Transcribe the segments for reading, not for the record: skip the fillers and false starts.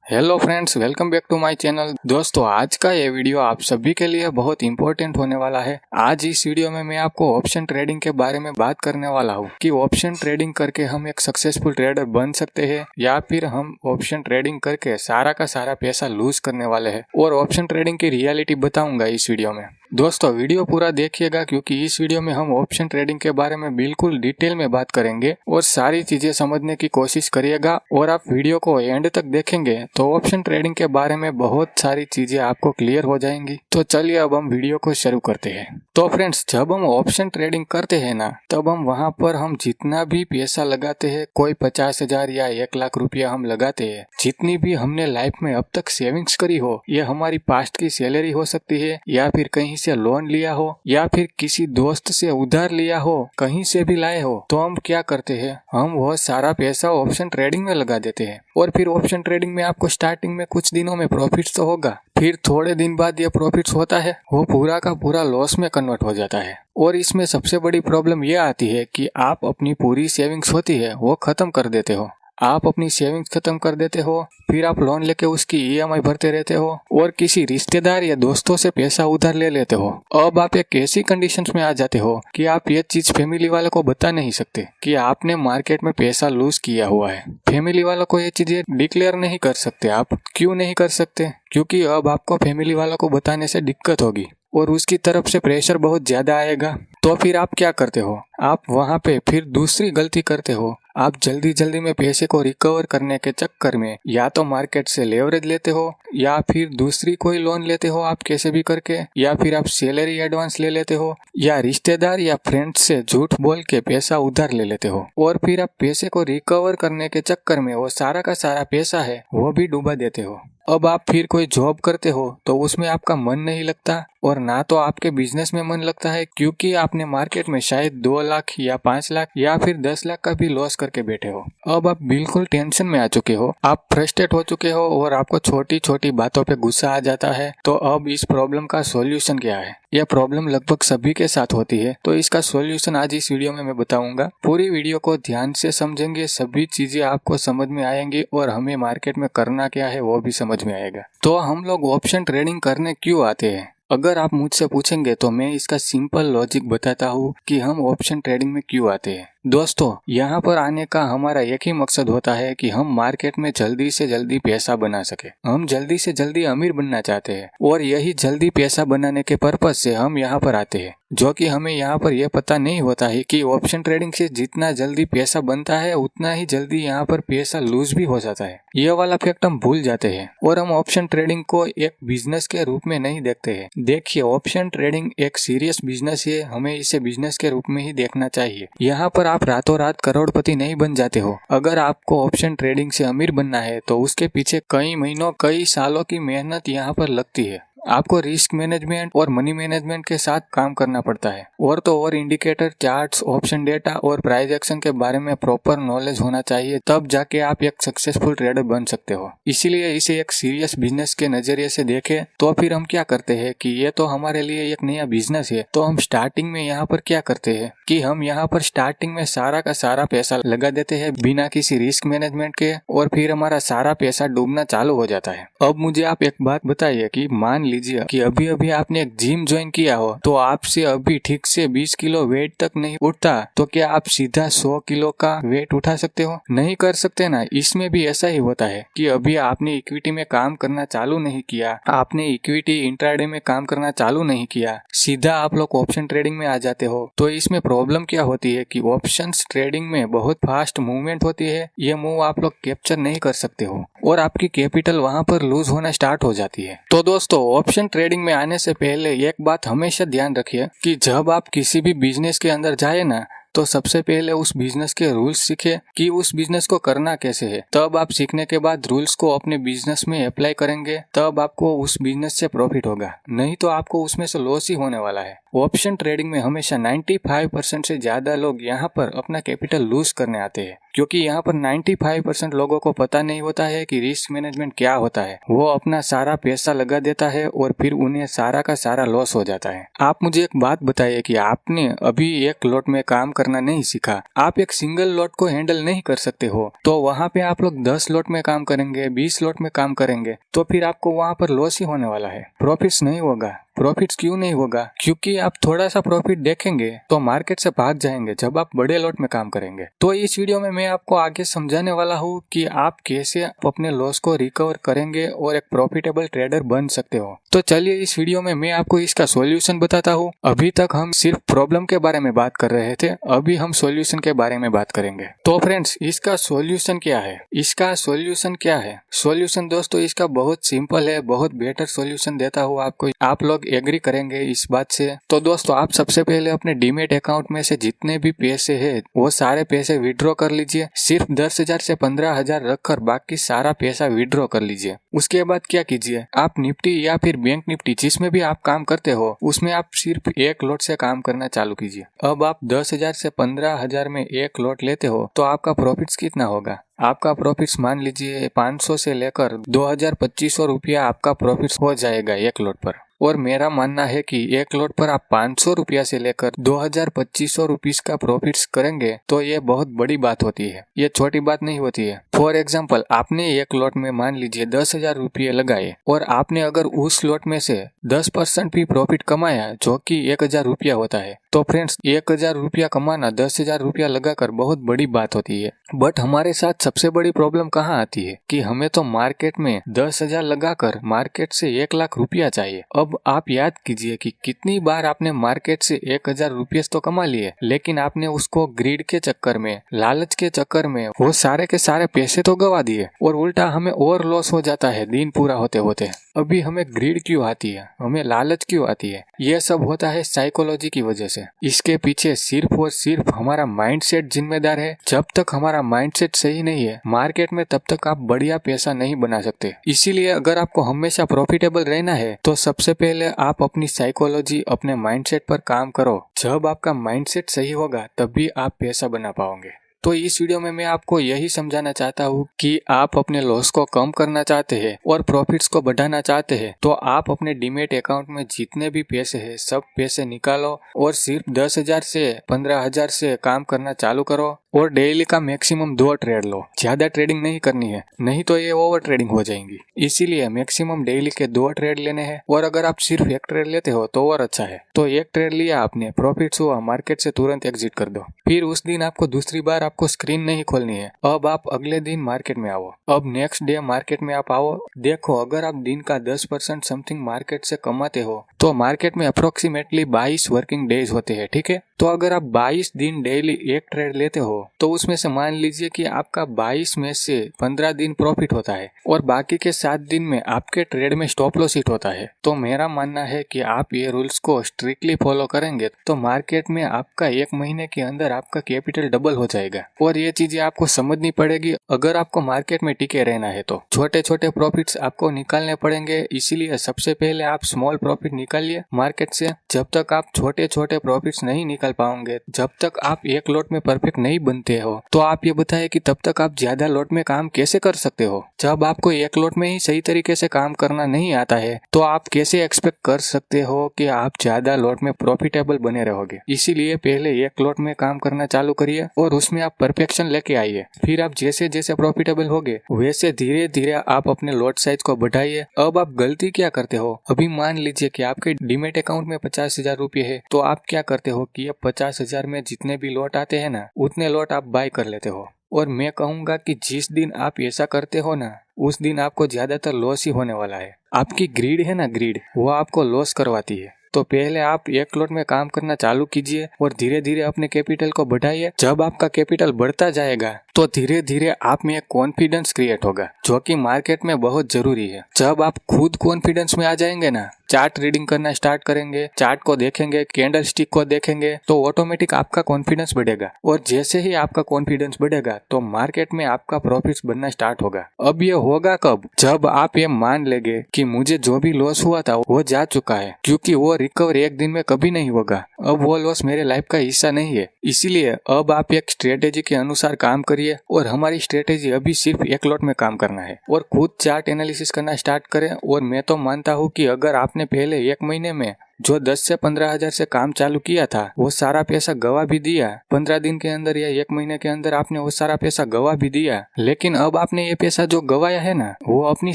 Hello friends, welcome back to my channel. दोस्तों, आज का ये वीडियो आप सभी के लिए बहुत इंपॉर्टेंट होने वाला है। आज इस वीडियो में मैं आपको ऑप्शन ट्रेडिंग के बारे में बात करने वाला हूँ कि ऑप्शन ट्रेडिंग करके हम एक सक्सेसफुल ट्रेडर बन सकते हैं या फिर हम ऑप्शन ट्रेडिंग करके सारा का सारा पैसा लूज करने वाले हैं। और ऑप्शन ट्रेडिंग की रियलिटी बताऊंगा इस वीडियो में। दोस्तों, वीडियो पूरा देखिएगा क्योंकि इस वीडियो में हम ऑप्शन ट्रेडिंग के बारे में बिल्कुल डिटेल में बात करेंगे और सारी चीजें समझने की कोशिश करिएगा। और आप वीडियो को एंड तक देखेंगे तो ऑप्शन ट्रेडिंग के बारे में बहुत सारी चीजें आपको क्लियर हो जाएंगी। तो चलिए अब हम वीडियो को शुरू करते हैं। तो फ्रेंड्स, जब हम ऑप्शन ट्रेडिंग करते हैं ना, तब हम वहाँ पर हम जितना भी पैसा लगाते हैं, कोई 50,000 या 1,00,000 रुपया हम लगाते हैं, जितनी भी हमने लाइफ में अब तक सेविंग्स करी हो, ये हमारी पास्ट की सैलरी हो सकती है या फिर कहीं से लोन लिया हो या फिर किसी दोस्त से उधार लिया हो, कहीं से भी लाए हो, तो हम क्या करते हैं, हम वो सारा पैसा ऑप्शन ट्रेडिंग में लगा देते हैं। और फिर ऑप्शन ट्रेडिंग में आपको स्टार्टिंग में कुछ दिनों में प्रॉफिट्स तो होगा, फिर थोड़े दिन बाद ये प्रॉफिट्स होता है वो पूरा का पूरा लॉस में कन्वर्ट हो जाता है। और इसमें सबसे बड़ी प्रॉब्लम ये आती है कि आप अपनी पूरी सेविंग्स होती है वो खत्म कर देते हो। आप अपनी सेविंग्स खत्म कर देते हो, फिर आप लोन लेके उसकी ईएमआई भरते रहते हो और किसी रिश्तेदार या दोस्तों से पैसा उधार ले लेते हो। अब आप एक ऐसी कंडीशंस में आ जाते हो कि आप ये चीज फैमिली वालों को बता नहीं सकते कि आपने मार्केट में पैसा लूज किया हुआ है। फैमिली वालों को ये चीजें डिक्लेयर नहीं कर सकते। आप क्यों नहीं कर सकते? क्योंकि अब आपको फैमिली वालों को बताने से दिक्कत होगी और उसकी तरफ से प्रेशर बहुत ज्यादा आएगा। तो फिर आप क्या करते हो, आप वहाँ पे फिर दूसरी गलती करते हो। आप जल्दी जल्दी में पैसे को रिकवर करने के चक्कर में या तो मार्केट से लेवरेज लेते हो या फिर दूसरी कोई लोन लेते हो आप कैसे भी करके, या फिर आप सैलरी एडवांस ले लेते हो या रिश्तेदार या फ्रेंड्स से झूठ बोल के पैसा उधार ले लेते हो। और फिर आप पैसे को रिकवर करने के चक्कर में वो सारा का सारा पैसा है वो भी डुबा देते हो। अब आप फिर कोई जॉब करते हो तो उसमें आपका मन नहीं लगता और ना तो आपके बिजनेस में मन लगता है, क्योंकि आपने मार्केट में शायद 2 लाख या 5 लाख या फिर 10 लाख का भी लॉस करके बैठे हो। अब आप बिल्कुल टेंशन में आ चुके हो, आप फ्रस्ट्रेट हो चुके हो और आपको छोटी छोटी बातों पे गुस्सा आ जाता है। तो अब इस प्रॉब्लम का सॉल्यूशन क्या है? यह प्रॉब्लम लगभग सभी के साथ होती है, तो इसका सॉल्यूशन आज इस वीडियो में मैं बताऊंगा। पूरी वीडियो को ध्यान से समझेंगे, सभी चीजें आपको समझ में आएंगी और हमें मार्केट में करना क्या है वो भी समझ में आएगा। तो हम लोग ऑप्शन ट्रेडिंग करने क्यों आते हैं? अगर आप मुझसे पूछेंगे तो मैं इसका सिंपल लॉजिक बताता हूँ कि हम ऑप्शन ट्रेडिंग में क्यों आते हैं। दोस्तों, यहाँ पर आने का हमारा एक ही मकसद होता है कि हम मार्केट में जल्दी से जल्दी पैसा बना सके। हम जल्दी से जल्दी अमीर बनना चाहते हैं और यही जल्दी पैसा बनाने के पर्पज से हम यहाँ पर आते हैं। जो कि हमें यहाँ पर यह पता नहीं होता है कि ऑप्शन ट्रेडिंग से जितना जल्दी पैसा बनता है उतना ही जल्दी यहाँ पर पैसा लूज भी हो जाता है। यह वाला फैक्ट हम भूल जाते हैं और हम ऑप्शन ट्रेडिंग को एक बिजनेस के रूप में नहीं देखते हैं। देखिए, ऑप्शन ट्रेडिंग एक सीरियस बिजनेस है, हमें इसे बिजनेस के रूप में ही देखना चाहिए। यहाँ पर आप रातों रात करोड़पति नहीं बन जाते हो। अगर आपको ऑप्शन ट्रेडिंग से अमीर बनना है तो उसके पीछे कई महीनों कई सालों की मेहनत यहाँ पर लगती है। आपको रिस्क मैनेजमेंट और मनी मैनेजमेंट के साथ काम करना पड़ता है और तो और इंडिकेटर, चार्ट्स, ऑप्शन डेटा और प्राइस एक्शन के बारे में प्रॉपर नॉलेज होना चाहिए, तब जाके आप एक सक्सेसफुल ट्रेडर बन सकते हो। इसीलिए इसे एक सीरियस बिजनेस के नजरिए से देखें। तो फिर हम क्या करते हैं कि ये तो हमारे लिए एक नया बिजनेस है, तो हम स्टार्टिंग में यहाँ पर क्या करते हैं कि हम यहाँ पर स्टार्टिंग में सारा का सारा पैसा लगा देते हैं बिना किसी रिस्क मैनेजमेंट के, और फिर हमारा सारा पैसा डूबना चालू हो जाता है। अब मुझे आप एक बात बताइए कि मान लीजिए कि अभी अभी आपने एक जिम ज्वाइन किया हो, तो आपसे अभी ठीक से 20 किलो वेट तक नहीं उठता, तो क्या आप सीधा 100 किलो का वेट उठा सकते हो? नहीं कर सकते ना। इसमें भी ऐसा ही होता है कि अभी आपने इक्विटी में काम करना चालू नहीं किया, आपने इक्विटी इंट्राडे में काम करना चालू नहीं किया, सीधा आप लोग ऑप्शन ट्रेडिंग में आ जाते हो। तो इसमें प्रॉब्लम क्या होती है कि ऑप्शंस ट्रेडिंग में बहुत फास्ट मूवमेंट होती है, ये मूव आप लोग कैप्चर नहीं कर सकते हो और आपकी कैपिटल वहां पर लूज होना स्टार्ट हो जाती है। तो दोस्तों, ऑप्शन ट्रेडिंग में आने से पहले एक बात हमेशा ध्यान रखिए कि जब आप किसी भी बिजनेस के अंदर जाए ना, तो सबसे पहले उस बिजनेस के रूल्स सीखे कि उस बिजनेस को करना कैसे है। तब आप सीखने के बाद रूल्स को अपने बिजनेस में अप्लाई करेंगे, तब आपको उस बिजनेस से प्रॉफिट होगा, नहीं तो आपको उसमें से लॉस ही होने वाला है। ऑप्शन ट्रेडिंग में हमेशा 95% से ज्यादा लोग यहाँ पर अपना कैपिटल लूज करने आते हैं, क्योंकि यहाँ पर 95% लोगों को पता नहीं होता है कि रिस्क मैनेजमेंट क्या होता है। वो अपना सारा पैसा लगा देता है और फिर उन्हें सारा का सारा लॉस हो जाता है। आप मुझे एक बात बताइए कि आपने अभी एक लॉट में काम करना नहीं सीखा, आप एक सिंगल लॉट को हैंडल नहीं कर सकते हो, तो वहाँ पे आप लोग 10 लॉट में काम करेंगे, 20 लॉट में काम करेंगे, तो फिर आपको वहाँ पर लॉस ही होने वाला है, प्रॉफिट्स नहीं होगा। प्रॉफिट्स क्यों नहीं होगा? क्योंकि आप थोड़ा सा प्रॉफिट देखेंगे तो मार्केट से भाग जाएंगे जब आप बड़े लॉट में काम करेंगे। तो इस वीडियो में मैं आपको आगे समझाने वाला हूँ कि आप कैसे अपने लॉस को रिकवर करेंगे और एक प्रॉफिटेबल ट्रेडर बन सकते हो। तो चलिए इस वीडियो में मैं आपको इसका सॉल्यूशन बताता हूँ। अभी तक हम सिर्फ प्रॉब्लम के बारे में बात कर रहे थे, अभी हम सॉल्यूशन के बारे में बात करेंगे। तो फ्रेंड्स, इसका सॉल्यूशन क्या है? इसका सॉल्यूशन क्या है? सॉल्यूशन दोस्तों इसका बहुत सिंपल है, बहुत बेटर सॉल्यूशन देता हूँ आपको। आप लोग एग्री करेंगे इस बात से। तो दोस्तों, आप सबसे पहले अपने डीमेट अकाउंट में से जितने भी पैसे हैं वो सारे पैसे विड्रॉ कर लीजिए। सिर्फ 10,000 से 15,000 रखकर बाकी सारा पैसा विड्रॉ कर लीजिए। उसके बाद क्या कीजिए, आप निफ्टी या फिर बैंक निफ्टी जिसमें भी आप काम करते हो उसमें आप सिर्फ एक लॉट से काम करना चालू कीजिए। अब आप 10,000 से 15,000 में एक लॉट लेते हो तो आपका प्रॉफिट्स कितना होगा? आपका प्रॉफिट्स मान लीजिए 500 से लेकर 2,000-2,500 रुपया आपका प्रॉफिट्स हो जाएगा एक लॉट पर। और मेरा मानना है कि एक लॉट पर आप 500 रुपया से लेकर 2,000-2,500 रुपीस का प्रॉफिट्स करेंगे तो ये बहुत बड़ी बात होती है, ये छोटी बात नहीं होती है। फॉर एग्जाम्पल, आपने एक लॉट में मान लीजिए 10,000 रुपये लगाए और आपने अगर उस लॉट में से 10% भी प्रॉफिट कमाया जो कि 1,000 रुपया होता है, तो फ्रेंड्स 1,000 रुपया कमाना 10,000 रुपया लगाकर बहुत बड़ी बात होती है। बट हमारे साथ सबसे बड़ी प्रॉब्लम कहाँ आती है कि हमें तो मार्केट में 10,000 लगाकर मार्केट से 1,00,000 रुपया चाहिए। अब आप याद कीजिए कि कितनी बार आपने मार्केट से 1,000 रुपये तो कमा लिए, लेकिन आपने उसको ग्रीड के चक्कर में, लालच के चक्कर में वो सारे के सारे पैसे तो गवा दिए और उल्टा हमें और लॉस हो जाता है दिन पूरा होते होते। अभी हमें ग्रीड क्यों आती है, हमें लालच क्यों आती है? ये सब होता है साइकोलॉजी की वजह से। इसके पीछे सिर्फ और सिर्फ हमारा माइंडसेट जिम्मेदार है। जब तक हमारा माइंडसेट सही नहीं है मार्केट में, तब तक आप बढ़िया पैसा नहीं बना सकते। इसीलिए अगर आपको हमेशा प्रॉफिटेबल रहना है तो सबसे पहले आप अपनी साइकोलॉजी, अपने माइंडसेट पर काम करो। जब आपका माइंडसेट सही होगा तभी आप पैसा बना पाओगे। तो इस वीडियो में मैं आपको यही समझाना चाहता हूँ कि आप अपने लॉस को कम करना चाहते हैं और प्रॉफिट्स को बढ़ाना चाहते हैं तो आप अपने डीमेट अकाउंट में जितने भी पैसे हैं सब पैसे निकालो और सिर्फ 10,000 से 15,000 से काम करना चालू करो और डेली का मैक्सिमम 2 ट्रेड लो। ज्यादा ट्रेडिंग नहीं करनी है, नहीं तो ये ओवर ट्रेडिंग हो जाएंगी। इसीलिए मैक्सिमम डेली के 2 ट्रेड लेने हैं और अगर आप सिर्फ एक ट्रेड लेते हो तो और अच्छा है। तो एक ट्रेड लिया आपने, प्रॉफिट्स हुआ, मार्केट से तुरंत एग्जिट कर दो। फिर उस दिन आपको दूसरी बार आपको स्क्रीन नहीं खोलनी है। अब आप अगले दिन मार्केट में आओ, अब नेक्स्ट डे मार्केट में आप आओ, देखो अगर आप दिन का 10% समथिंग मार्केट से कमाते हो तो मार्केट में अप्रोक्सीमेटली 22 वर्किंग डेज होते हैं, ठीक है। तो अगर आप 22 दिन डेली एक ट्रेड लेते हो तो उसमें से मान लीजिए कि आपका 22 में से 15 दिन प्रॉफिट होता है और बाकी के 7 दिन में आपके ट्रेड में स्टॉप लॉस हिट होता है। तो मेरा मानना है कि आप ये रूल्स को स्ट्रिक्टली फॉलो करेंगे तो मार्केट में आपका 1 महीने के अंदर आपका कैपिटल डबल हो जाएगा। और ये चीजें आपको समझनी पड़ेगी अगर आपको मार्केट में टिके रहना है। तो छोटे छोटे प्रॉफिट्स आपको निकालने पड़ेंगे, इसीलिए सबसे पहले आप स्मॉल प्रॉफिट निकालिए मार्केट से। जब तक आप छोटे छोटे प्रॉफिट्स नहीं निकाल पाओगे, जब तक आप एक लॉट में परफेक्ट नहीं बनते हो, तो आप ये बताइए कि तब तक आप ज्यादा लॉट में काम कैसे कर सकते हो? जब आपको एक लॉट में ही सही तरीके से काम करना नहीं आता है तो आप कैसे एक्सपेक्ट कर सकते हो कि आप ज्यादा लॉट में प्रॉफिटेबल बने रहोगे? इसीलिए पहले एक लॉट में काम करना चालू करिए और उसमें आप परफेक्शन लेके आइए। फिर आप जैसे जैसे प्रॉफिटेबल होगे वैसे धीरे धीरे आप अपने लॉट साइज को बढ़ाइए। अब आप गलती क्या करते हो, अभी मान लीजिए कि आपके डीमेट अकाउंट में 50,000 रुपये है, तो आप क्या करते हो कि 50,000 में जितने भी लॉट आते हैं ना, उतने लॉट आप बाय कर लेते हो। और मैं कहूंगा कि जिस दिन आप ऐसा करते हो ना, उस दिन आपको ज्यादातर लॉस ही होने वाला है। आपकी ग्रीड है ना, ग्रीड, वो आपको लॉस करवाती है। तो पहले आप एक लॉट में काम करना चालू कीजिए और धीरे धीरे अपने कैपिटल को बढ़ाइए। जब आपका कैपिटल बढ़ता जाएगा तो धीरे धीरे आप में एक कॉन्फिडेंस क्रिएट होगा जो कि मार्केट में बहुत जरूरी है। जब आप खुद कॉन्फिडेंस में आ जाएंगे ना, चार्ट रीडिंग करना स्टार्ट करेंगे, चार्ट को देखेंगे, कैंडल स्टिक को देखेंगे, तो ऑटोमेटिक आपका कॉन्फिडेंस बढ़ेगा। और जैसे ही आपका कॉन्फिडेंस बढ़ेगा तो मार्केट में आपका प्रॉफिट्स बनना स्टार्ट होगा। अब ये होगा कब? जब आप ये मान लेंगे कि मुझे जो भी लॉस हुआ था वो जा चुका है, क्योंकि वो रिकवर एक दिन में कभी नहीं होगा। अब वो लॉस मेरे लाइफ का हिस्सा नहीं है। इसीलिए अब आप एक स्ट्रेटेजी के अनुसार काम करिए, और हमारी स्ट्रेटेजी अभी सिर्फ एक लॉट में काम करना है और खुद चार्ट एनालिसिस करना स्टार्ट करें। और मैं तो मानता हूँ कि अगर आपने पहले एक महीने में जो 10 से 15 हजार से काम चालू किया था वो सारा पैसा गवा भी दिया, 15 दिन के अंदर या एक महीने के अंदर आपने वो सारा पैसा गवा भी दिया, लेकिन अब आपने ये पैसा जो गवाया है ना, वो अपनी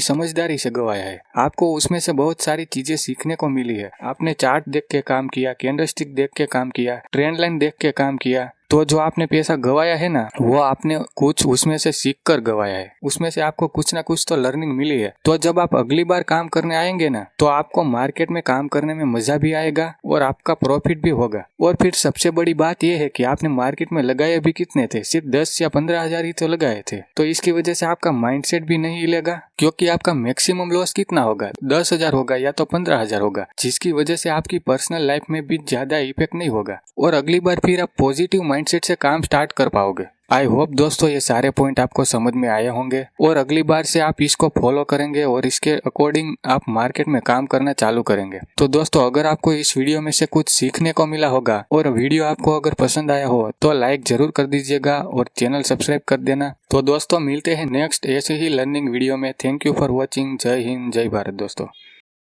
समझदारी से गवाया है। आपको उसमें से बहुत सारी चीजें सीखने को मिली है। आपने चार्ट देख के काम किया, कैंडलस्टिक देख के काम किया, ट्रेंड लाइन देख के काम किया, तो जो आपने पैसा गवाया है ना, वो आपने कुछ उसमें से सीख कर गवाया है। उसमें से आपको कुछ ना कुछ तो लर्निंग मिली है। तो जब आप अगली बार काम करने आएंगे ना, तो आपको मार्केट में काम करने में मजा भी आएगा और आपका प्रॉफिट भी होगा। और फिर सबसे बड़ी बात यह है कि आपने मार्केट में लगाए भी कितने थे? सिर्फ 10 या 15 हजार ही तो लगाए थे। तो इसकी वजह से आपका माइंडसेट भी नहीं हिलेगा, क्योंकि आपका मैक्सिमम लॉस कितना होगा? 10 हजार होगा या तो 15 हजार होगा, जिसकी वजह से आपकी पर्सनल लाइफ में भी ज्यादा इफेक्ट नहीं होगा और अगली बार फिर आप पॉजिटिव माइंडसेट से काम स्टार्ट कर पाओगे। आई होप दोस्तों ये सारे पॉइंट आपको समझ में आए होंगे और अगली बार से आप इसको फॉलो करेंगे और इसके अकॉर्डिंग आप मार्केट में काम करना चालू करेंगे। तो दोस्तों अगर आपको इस वीडियो में से कुछ सीखने को मिला होगा और वीडियो आपको अगर पसंद आया हो तो लाइक जरूर कर दीजिएगा और चैनल सब्सक्राइब कर देना। तो दोस्तों मिलते हैं नेक्स्ट ऐसे ही लर्निंग वीडियो में। Thank you for watching. जय हिंद, जय भारत दोस्तों।